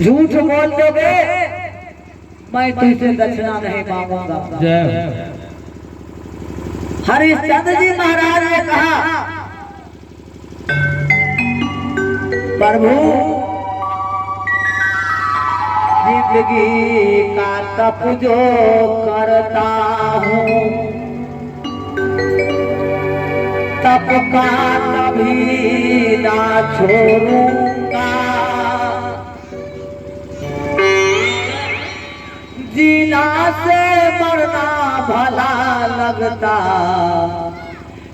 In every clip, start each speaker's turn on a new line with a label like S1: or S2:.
S1: झूठ बोल दोगे मैं तुझसे दक्षिणा नहीं मांगूंगा। हरिश्चंद्र जी महाराज ने कहा प्रभु जिंदगी का तप जो करता हूँ तप का कभी ना छोड़ूंगा। जीना से मरना भला लगता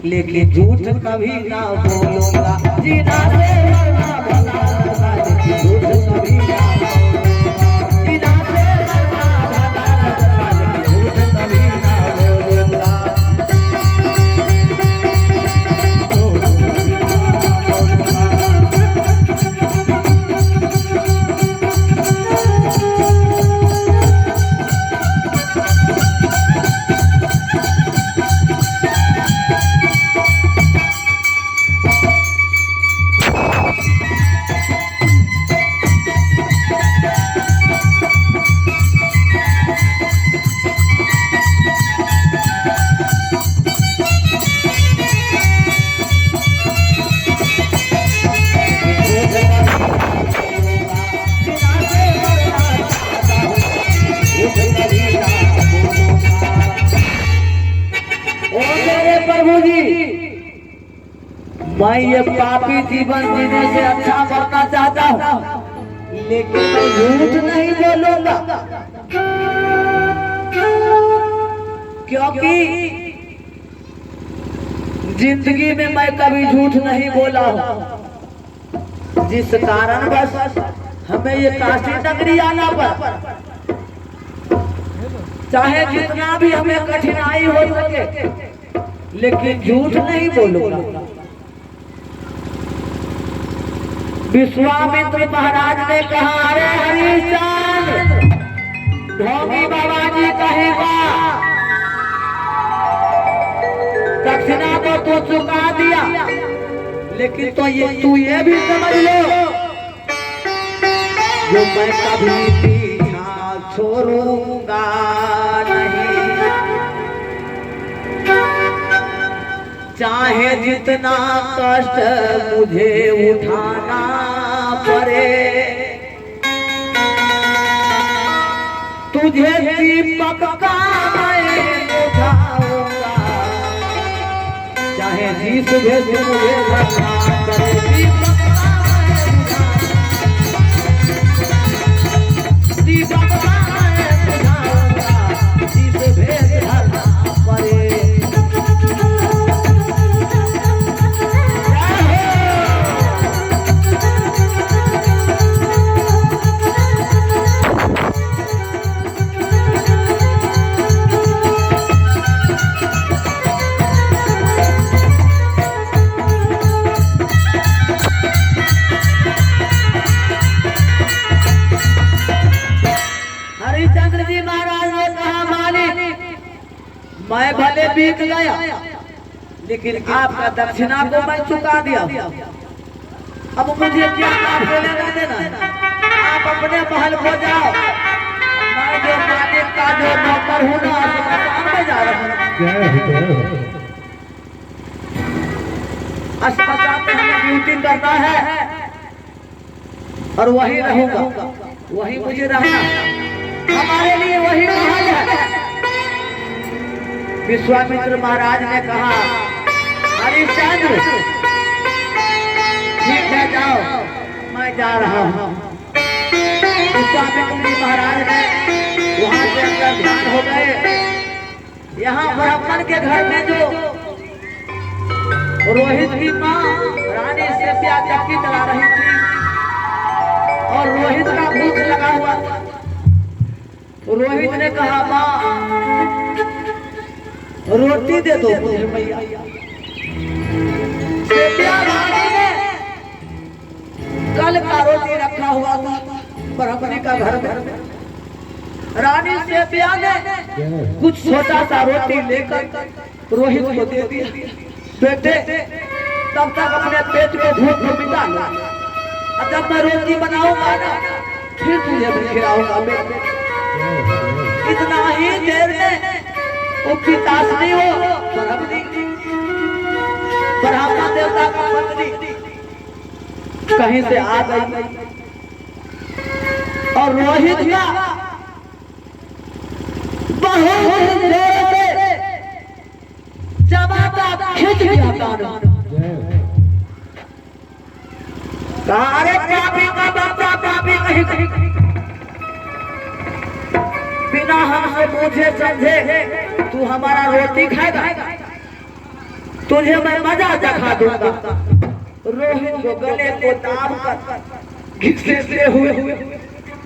S1: लेकिन झूठ कभी ना बोलूंगा। जीना से मरना भला लगता लेकिन झूठ कभी ना बोलूंगा। जीना से मरना भला लगता लेकिन झूठ कभी ना बोलूंगा। मैं ये पापी जीवन जीने से अच्छा करना चाहता हूँ लेकिन मैं झूठ नहीं बोलूंगा क्योंकि जिंदगी में मैं कभी झूठ नहीं बोला हूँ। जिस कारण बस हमें ये काशी नगरी आना पर चाहे जितना भी हमें कठिनाई हो सके लेकिन झूठ नहीं बोलूंगा। विश्वामित्र महाराज ने कहा अरे हरिश्चंद्र ढोंगी बाबा जी कहेगा दक्षिणा को तो चुका दिया लेकिन तो ये तू ये भी समझ लो जो मैं कभी पीछा छोड़ूंगा नहीं। चाहे जितना कष्ट मुझे उठाना पड़े तुझे दीपक का मैं उठाऊंगा। चाहे जिस भेष मुझे रखना पड़े दीपक का मैं दीपक का मैं उठाऊंगा। जिस भेष रखना पड़े मैं भले बीत गया लेकिन आपका दक्षिणा को मैं चुका दिया। अब मुझे क्या आपसे लेना देना है? आप अपने महल को जाओ। मैं जो मालिक का जो नौकर हूँ ना अस्पताल में जा रहा हूँ। अस्पताल में हमें ड्यूटी करना है और वही रहूंगा, वही मुझे रहना। हमारे लिए वही महल है। विश्वामित्र महाराज ने कहा हरिश्चंद्र ठीक है जाओ मैं जा रहा हूँ। विश्वामित्र महाराज ने वहां से अंदर ध्यान हो गए। यहाँ ब्राह्मण के घर में जो रोहित की माँ रानी से चक्की चला रही थी और रोहित का भूख लगा हुआ था। रोहित ने कहा माँ रोटी दे दो मुझे भैया। कल का रोटी रखा हुआ था ब्राह्मणी का घर में। रानी सेबिया ने कुछ छोटा सा रोटी लेकर रोहित को दे दिया। बेटे तब तक अपने पेट को भूख को मिटा लो। जब मैं रोटी बनाऊंगा ना फिर फिर तुझे मैं खिलाऊंगा बेटे। इतना ही देर में वो पिताश्री हो ब्राह्मण देवता का पत्नी कहीं से आ गई और रोहित का बहुत जोर से चबाता खींच लिया कान। कहा अरे पापी का बच्चा पापी कहीं कहीं बिना हमसे पूछे समझे तू हमारा रोटी खाएगा, तुझे मैं मजा चखा दूंगा। रोहित को गले को दाब कर घिसते हुए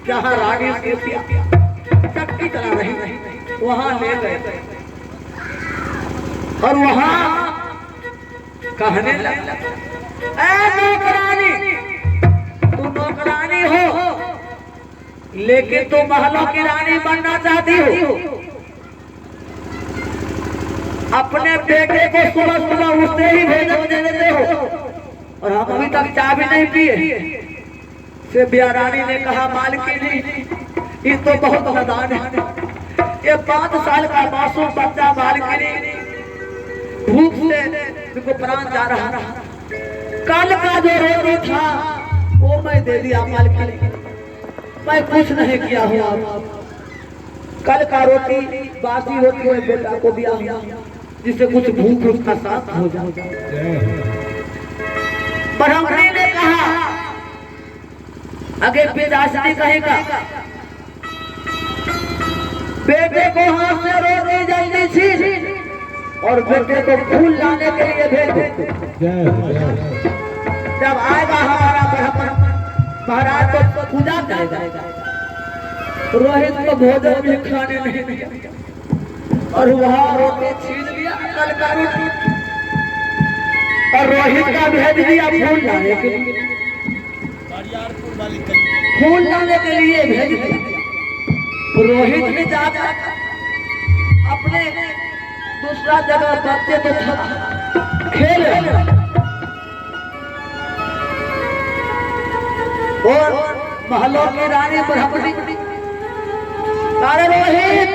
S1: जहाँ रानी सीतिया चक्की चला रही वहां ले गए और वहां कहने लगा ऐ नौकरानी, तू नौकरानी हो लेकिन तू महलों की रानी बनना चाहती हो। अपने बेटे को सुबह सुबह उठते ही भोजन दे देते हो और हम अभी तक चाय भी नहीं पिए। सेबिया रानी ने कहा मालकिनी ये तो बहुत नादान है, ये 5 साल का मासूम बच्चा मालकिनी भूख से इनको प्राण जा रहा। कल का जो रोटी था वो मैं दे दिया मालकिनी, मैं कुछ नहीं किया हूँ। कल का रोटी बासी रोटी में बेटा को दिया जिससे कुछ भूख उसका साथ हो जाए। ब्राह्मणी ने कहा अगे पिताश्री कहेगा बेटे को हाथ से रोटी जल्दी छीन और बेटे को फूल लाने के लिए भेज दो। जब आएगा हमारा ब्राह्मण महाराज तो पूजा करेगा। रोहित को भोजन भी खाने नहीं दिया और वहां रोटी छीन लिया कल का रोटी और रोहित का भेज दिया फूल लाने के लिए, फूल लाने के लिए भेज दिया। रोहित ने जाकर अपने दूसरा जगह बच्चे तो खेल और महलों की रानी ब्राह्मणी अरे रोहित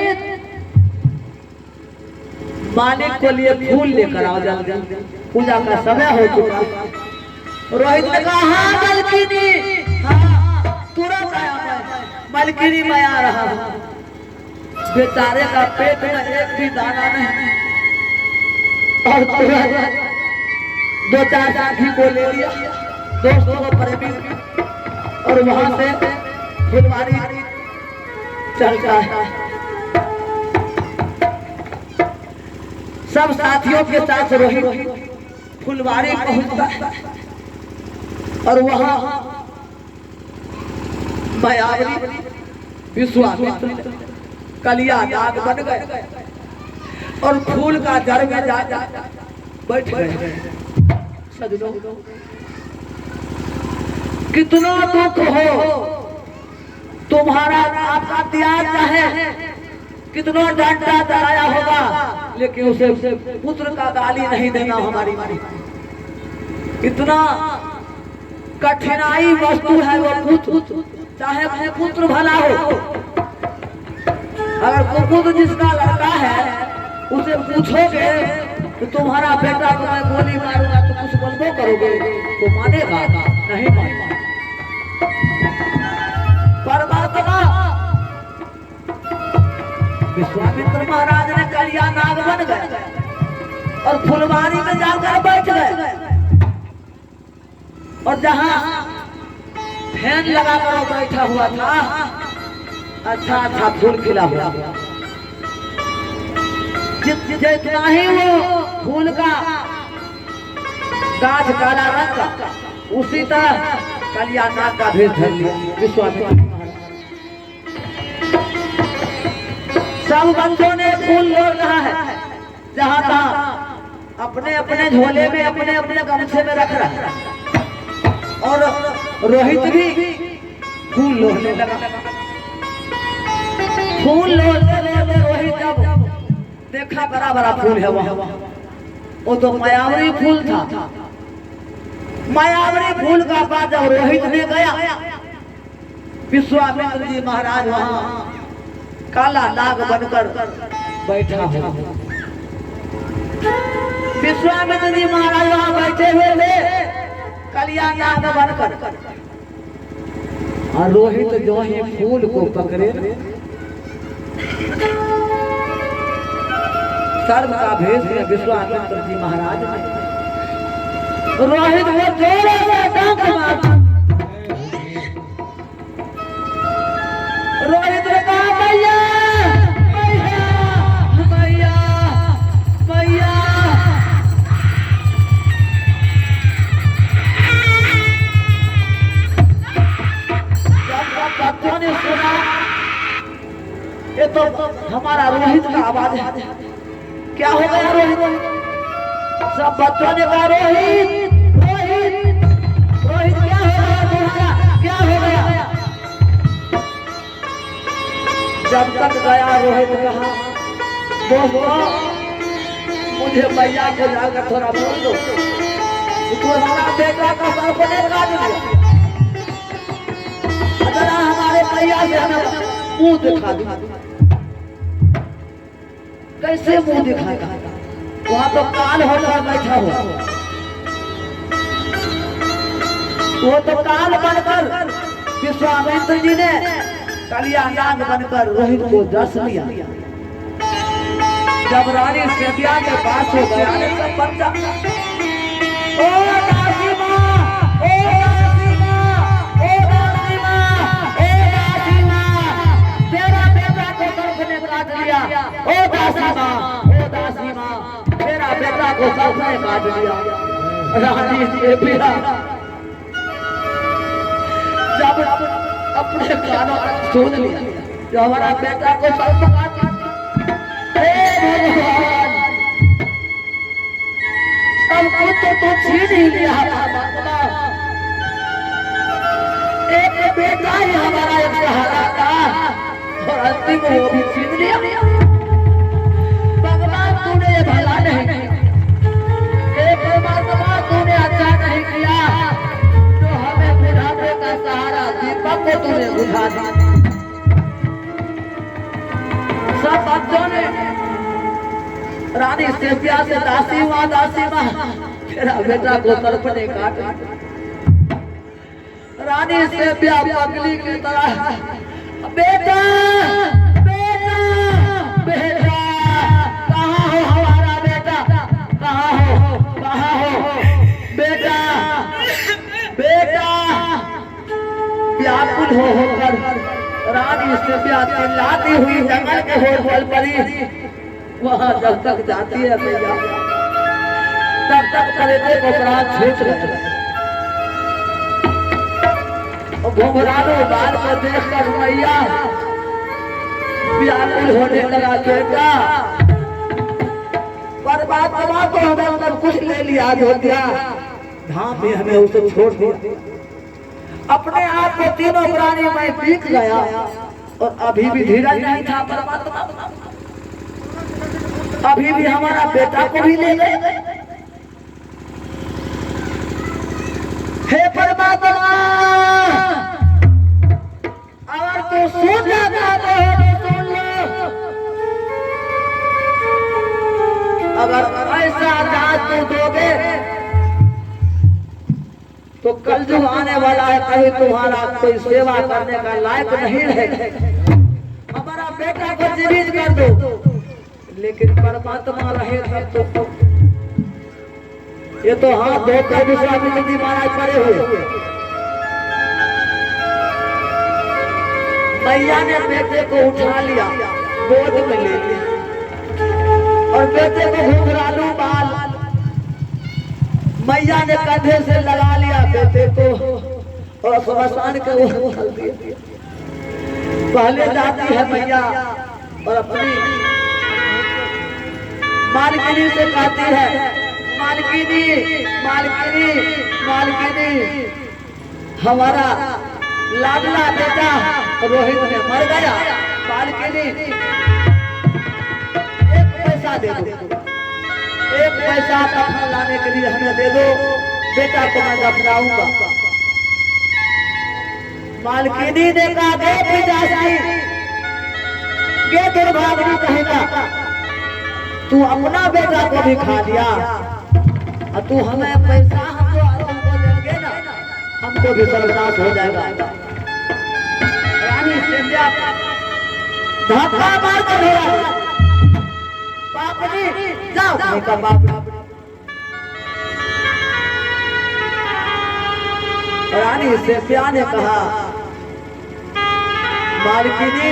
S1: मालिक को लिए फूल लेकर आओ जल्दी, पूजा का समय हो चुका। रोहित ने कहा हाँ मालकिनी, हाँ तुरंत आया मालकिनी मैं आ रहा हूँ। बेचारे का पेट में एक भी दाना नहीं और तुरंत 2-4 साथी को ले लिया, दोस्तों को प्रेमी और वहां से फुलवारी चलता है। सब साथियों के साथ रोहित फुलवारी पहुंचता है और वहां मायावरी विश्वामित्र कलिया नाग बन गए और फूल का जड़ में जा बैठ गए। सजनों कितना दुख हो तुम्हारा, आपका त्याग है कितना डांटा डराया होगा लेकिन उसे पुत्र का गाली नहीं देना हमारी मारी। इतना कठिनाई वस्तु है वो पुत्र, चाहे पुत्र भला हो। अगर कुपुत्र जिसका लड़का है उसे पूछोगे तो तुम्हारा बेटा को मैं गोली मारूंगा तो कुछ बोलबो करोगे तो मानेगा नहीं मानेगा। परमात्मा विश्वामित्र महाराज ने कलिया नाग बन गए और फुलवारी में जाकर बैठ गए और जहां फैन लगाकर बैठा हुआ था अच्छा अच्छा फूल खिला हुआ। जितना ही वो फूल का गाछ काला रंग का उसी तरह कलिया नाग का भेद धर लिया विश्वामित्र। सब बंदों ने फूल लोड़ रहा है जहां तहां अपने अपने झोले में अपने अपने गमछे में रख रहा है और रोहित भी फूल लोड़ने लगा। फूल लोड़ते लोड़ते रोहित जब देखा बड़ा बड़ा फूल है वहां, वो तो मायावरी फूल था। मायावरी फूल का पास जब रोहित ने गया विश्वामित्र जी महाराज वहाँ काला नाग बनकर बैठा हुआ। विश्वामित्र जी महाराज वहाँ बैठे हुए थे कलिया नाग बनकर, और रोहित जो ही फूल को पकड़े सर्व का भेष में विश्वामित्र जी महाराज ने रोहित वो जोरों से डंक मारा। रोहित ने कहा भैया भैया भैया भैया। जब बच्चों ने सुना ये तो हमारा रोहित का आवाज है, क्या हो गया रोहित? सब बच्चों ने कहा रोहित रोहित रोहित क्या हो गया तुम्हारा, क्या हो गया? जब तक गया रोहित कहा दोस्तों मुझे भैया को जाकर थोड़ा बोल दो, तो हमारा बेटा का सर को नहीं काट दिया, अगर हमारे भैया से हमें मुंह दिखा दो। कैसे मुंह दिखाएगा? वहां तो काल होकर बैठा हुआ, वो तो काल बनकर विश्वामित्र जी ने कलिया नाग बनकर रोहित को दस लिया। जब रानी सेबिया के पास हो गया सब बच्चा ओ दासी माँ, ओ दासी माँ, ओ दासी माँ, ओ दासी माँ, तेरा बेटा को सर्प ने काट लिया। ओ दासी माँ, ओ दासी माँ, तेरा बेटा को सर्प ने काट लिया। रानी सेबिया जब अपने कानों तक सुन लिया जो हमारा बेटा को सर्प काट लिया, भगवान सब कुछ तो छीन ही लिया था, एक बेटा ही हमारा एक सहारा था और अंतिम वो भी छीन लिया। भगवान तूने ये भला नहीं किया, परमात्मा तूने अच्छा नहीं किया जो हमें बुढ़ापे का सहारा दीपक को तूने बुझा दिया। सब बच्चों ने रानी सेबिया से दासी माँ तेरा बेटा को सर्प ने काटा। रानी सेबिया पगली की तरह बेटा बेटा बेटा कहाँ हो हमारा बेटा, कहाँ हो बेटा बेटा। व्याकुल होकर रानी सेबिया चिल्लाती हुई जंगल के होर पड़ी। वहां जब तक जाती है भैया तब तक कलेजे को प्राण छूट रहे। घुंघरालू बाल को देखकर मैया व्याकुल होने लगा। बेटा परमात्मा को हमें सब कुछ ले लिया अयोध्या धाम में, हमें उसे छोड़ दिया। अपने आप को तीनों प्राणी में बीत गया और अभी भी धीरज नहीं था। परमात्मा अभी भी हमारा बेटा को भी ले गए। हे परमात्मा अगर तू सुन जाता है तो सुन लो, अगर ऐसा दान तू दोगे तो कल जो आने वाला है कभी तुम्हारा कोई सेवा करने का लायक नहीं रहेगा। हमारा बेटा को जीवित कर दो, लेकिन परमात्मा रहे तब तो ये तो हाथ धोकर विश्वामित्र जी महाराज पड़े हुए। मैया ने बेटे को उठा लिया, गोद में ले लिया और बेटे को घुंघरालू बाल मैया ने कंधे से लगा लिया बेटे को और स्मशान के ओर उछल दिया। पहले जाती है मैया और अपनी मालकिनी से कहती है मालकिनी मालकिनी मालकिनी हमारा लाडला बेटा रोहित ने मर गया, मालकिनी एक पैसा दे दो, एक पैसा दफन लाने के लिए हमें दे दो, बेटा को मैं दफनाऊंगा। मालकिनी ने कहा गे पिताजी, गे दुर्भाग्य कहेगा, तू अपना बेटा को भी खा लिया और तू हमें पैसा हमको देंगे ना, हमको भी सर्वनाश हो जाएगा। रानी सिंधिया धक्का मार कर बापनी जाओ का बाप। रानी सिंधिया ने कहा मालकिनी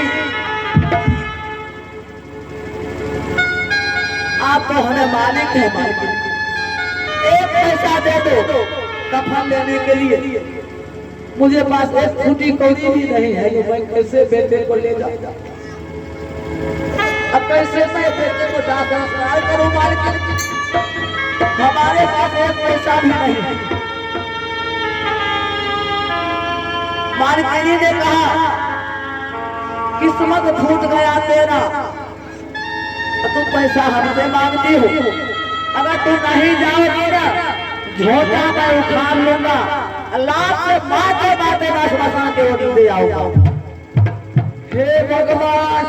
S1: आप तो हमें मालिक है, मालिक एक पैसा दे दो कफन लेने के लिए, मुझे पास एक फूटी कौड़ी भी नहीं है, ये मैं कैसे बेटे को ले जाऊं, अब कैसे मैं बेटे को दाह संस्कार करूं मालिक, हमारे पास एक पैसा भी नहीं है। मालकिनी ने कहा किस्मत फूट गया तेरा, तू पैसा हमसे मांगती हो, अगर तू नहीं जाओगी ना झोटा मैं उखाड़ लूंगा, लाश से बातें बातें ना श्मशान के ओर ले आऊंगा। हे भगवान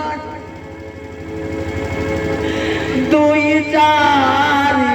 S1: दुई चारी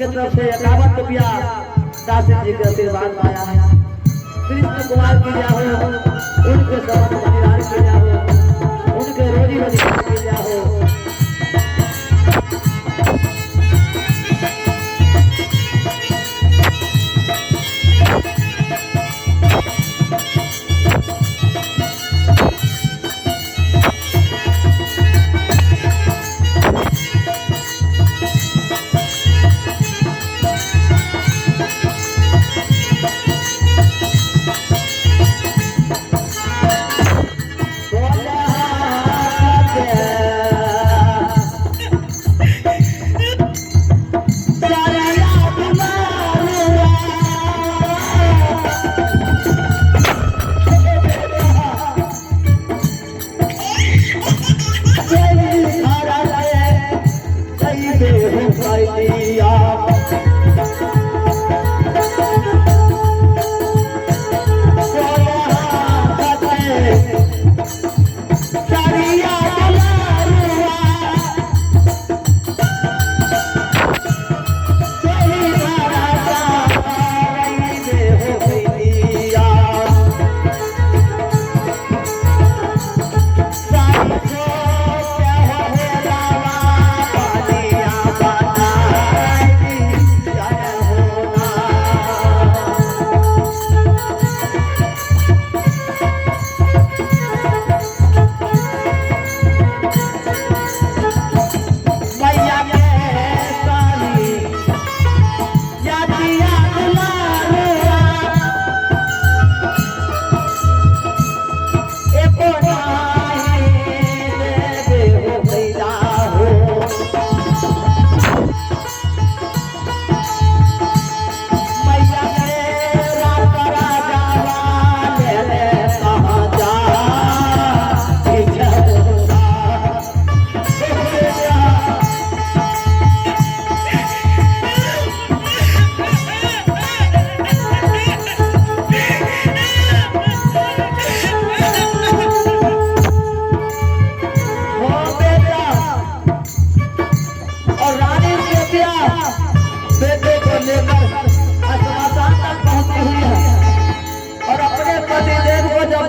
S1: तरफ से 51 रुपया दास जी के आशीर्वाद पाया है। कृष्ण कुमार की जय हो। उनके साथ परिवार के जाओ, उनके रोजी रोजगार के जाओ।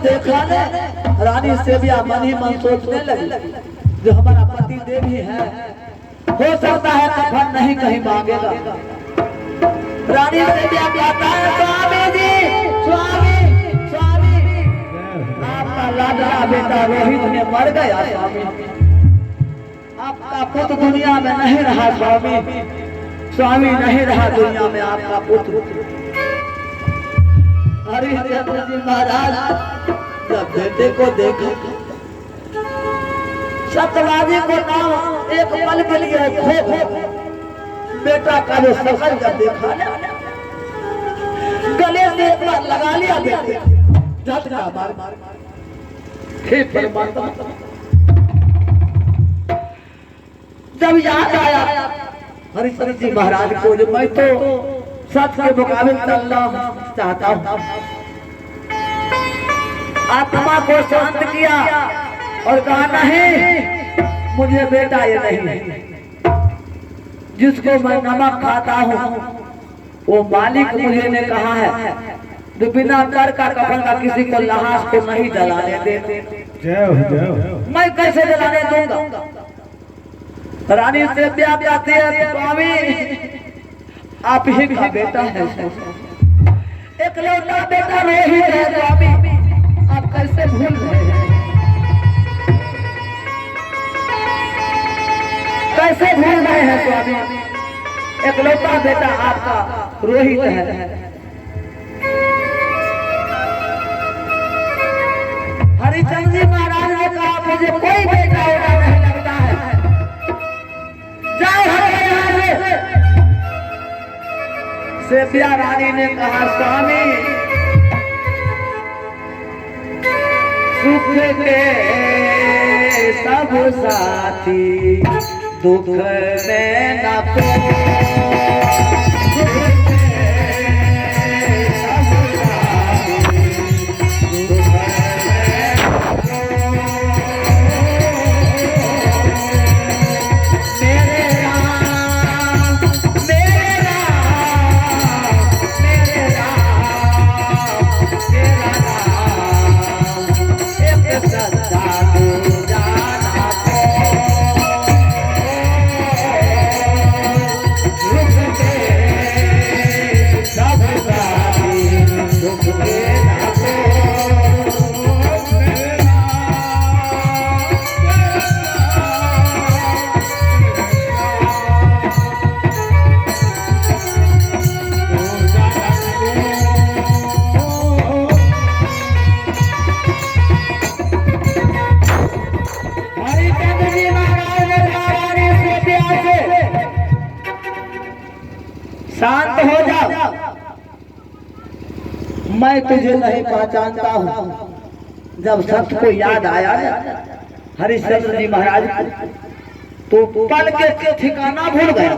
S1: देखा ने रानी से भी मन ही मन सोचने लगी जो हमारा पति देव ही है, हो सकता है कफन नहीं कहीं मांगेगा। रानी से भी कहता है स्वामी जी, स्वामी स्वामी आपका लाडला बेटा रोहित ने मर गया स्वामी, आपका पुत्र दुनिया में नहीं रहा स्वामी, स्वामी नहीं रहा दुनिया में आपका पुत्र। हरिश्चंद्र जी महाराज जब बेटे को देखा, सत्यवादी को नाम एक पल के लिए खो बेटा का जो सफर कर देखा, गले से एक बार लगा लिया बेटे, झटका मार मार हे परमात्मा। जब याद आया हरिश्चंद्र जी महाराज को, जो मैं तो सच के मुकाबिल चलना चाहता हूँ, आत्मा को शांत किया और कहा नहीं मुझे बेटा ये नहीं, जिसको मैं नमक खाता हूँ वो मालिक मुझे ने कहा है जो बिना कर का कफन का किसी को लाश को नहीं जलाने देते, मैं कैसे जलाने दूंगा। रानी से प्यार आती है स्वामी आप ही का बेटा है, एकलौता बेटा रोहित है स्वामी, आप कैसे भूल गए, कैसे भूल गए हैं स्वामी, एकलौता बेटा आपका रोहित है। हरिश्चंद्र जी महाराज ने कहा मुझे कोई बेटा होना नहीं लगता है, जाओ सेबिया रानी ने कहा स्वामी सुख के सब साथी दुख में न तो शांत हो जाओ, मैं तुझे नहीं पहचानता हूँ। जब सत्य को याद आया ना हरिश्चंद्र जी महाराज को, तो पल के ठिकाना भूल गया।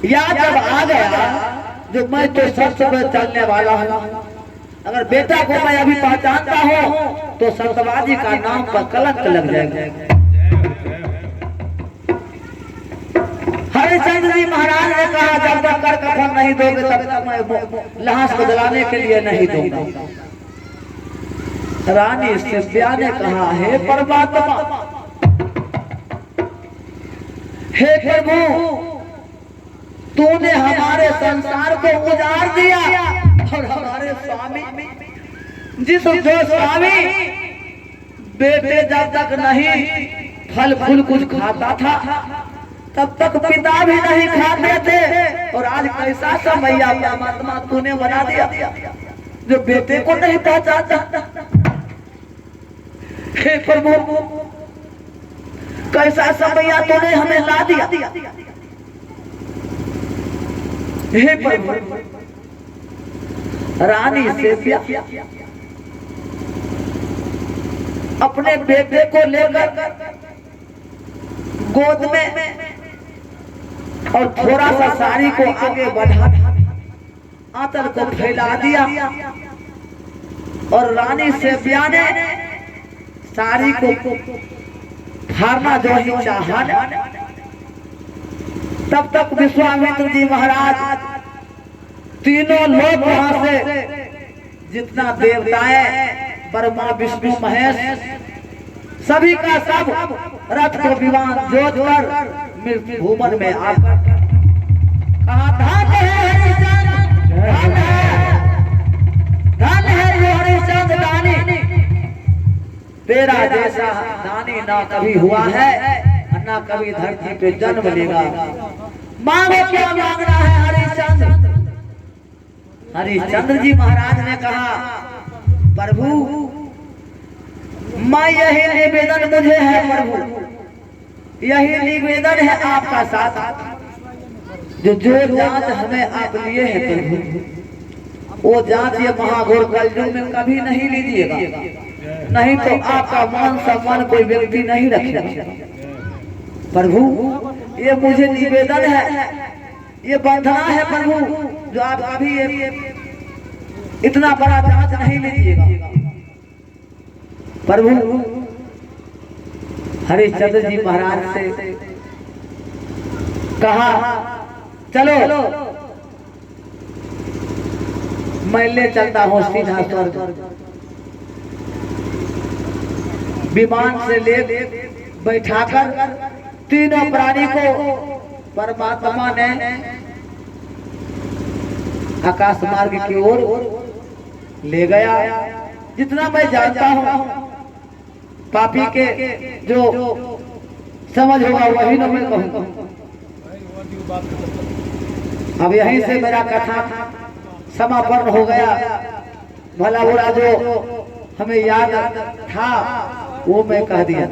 S1: याद जब आ गया जो मैं तो सत्य पर चलने वाला हूँ, अगर बेटा को मैं अभी पहचानता हूँ तो सत्यवादी का नाम पर कलंक लग जाएगा। हरिश्चंद्र जी महाराज ने कहा जब तक कर कफन नहीं दोगे तब तक मैं लाश को जलाने के लिए नहीं दूंगा। रानी शिव्या ने कहा हे परमात्मा, हे प्रभु, तूने हमारे संसार को उजाड़ दिया और हमारे स्वामी जिस जो स्वामी बेटे जब तक नहीं फल फूल कुछ खाता था तब तक पिता भी नहीं खाते थे, और आज कैसा समैया परमात्मा तूने बना दिया जो बेटे को नहीं पहचानता। हे प्रभु, कैसा समैया तूने हमें ला दिया। हे प्रभु, रानी शिव्या अपने बेटे को लेकर गोद में और थोड़ा सा साड़ी को आगे बढ़ा आंचल को फैला दिया, और रानी शिव्या ने साड़ी को फाड़ना जो ही चाहा, तब तक विश्वामित्र जी महाराज तीनों लोग वहां से जितना देवताएं ब्रह्मा विष्णु महेश सभी का सब रथ को विमान जोत कर भूमन में आकर कहा धन है हरिश्चंद्र, धन है जो हरिश्चंद्र दानी, तेरा जैसा दानी ना कभी हुआ है ना कभी धरती पे जन्म लेगा। मांगो क्या मांगना है हरिश्चंद्र। हरिश्चंद्र जी महाराज ने कहा प्रभु, मैं यही निवेदन मुझे है प्रभु, यही निवेदन है आपका साथ, जो जांच हमें आप लिए है प्रभु, वो जांच ये महाघोर कलयुग में कभी नहीं लीजिएगा, नहीं तो आपका मान सम्मान कोई व्यक्ति नहीं रखेगा। प्रभु, ये मुझे निवेदन है, ये बंधना है प्रभु, जो आप अभी इतना बड़ा जांच नहीं लीजिएगा। प्रभु हरिश्चंद्र जी महाराज से कहा चलो मैं ले चलता हूँ सीधा स्वर्ग। विमान से ले बैठाकर तीनों प्राणी को परमात्मा ने आकाश मार्ग की ओर ले गया। जितना मैं जानता हूँ पापी के जो समझ होगा वही ना मैं कहूँगा। अब यहीं से मेरा कथा समापन हो गया। भला बुरा जो हमें याद था वो मैं कह दिया।